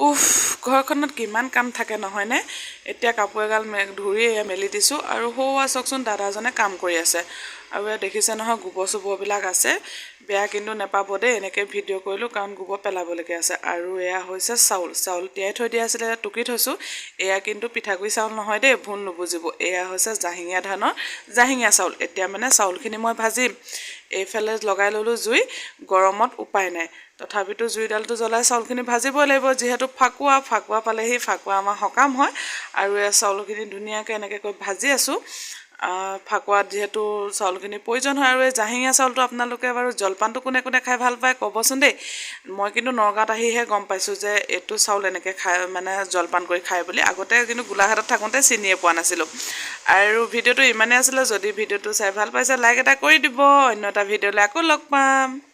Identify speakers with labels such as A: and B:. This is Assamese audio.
A: উফ ঘৰখনত কিমান কাম থাকে নহয়নে এতিয়া কাপোৰ এগাল ধুই মেলি দিছোঁ আৰু হোৱা চকচোন দাদাজনে কাম কৰি আছে আৰু দেখিছে নহয় গোবৰ চুবৰবিলাক আছে বেয়া কিন্তু নেপাব দেই এনেকৈ ভিডিঅ' কৰিলোঁ কাৰণ গোবৰ পেলাবলৈকে আছে আৰু এয়া হৈছে চাউল তিয়াই থৈ দিয়া আছিলে টুকি থৈছোঁ এয়া কিন্তু পিঠাগুড়ি চাউল নহয় দেই ভুল নুবুজিব এয়া হৈছে জাহিঙীয়া ধানৰ জাহিঙীয়া চাউল এতিয়া মানে চাউলখিনি মই ভাজিম এইফালে লগাই ল'লোঁ জুই গৰমত উপায় নাই তথাপিতো জুইডালটো জ্বলাই চাউলখিনি ভাজিবই লাগিব যিহেতু ফাকুৱা পালেহি ফাকুৱা আমাৰ সকাম হয় আৰু এই চাউলখিনি ধুনীয়াকৈ এনেকৈ কৰি ভাজি আছোঁ ফাকুৱাত যিহেতু চাউলখিনি প্ৰয়োজন হয় আৰু এই জাহিঙীয়া চাউলটো আপোনালোকে বাৰু জলপানটো কোনে কোনে খাই ভাল পায় ক'বচোন দেই মই কিন্তু নগাঁৱত আহিহে গম পাইছোঁ যে এইটো চাউল এনেকৈ খাই মানে জলপান কৰি খায় বুলি আগতে কিন্তু গোলাঘাটত থাকোঁতে চিনিয়ে পোৱা নাছিলোঁ আৰু ভিডিঅ'টো ইমানেই আছিলে যদি ভিডিঅ'টো চাই ভাল পাইছে লাইক এটা কৰি দিব অন্য এটা ভিডিঅ'লৈ আকৌ লগ পাম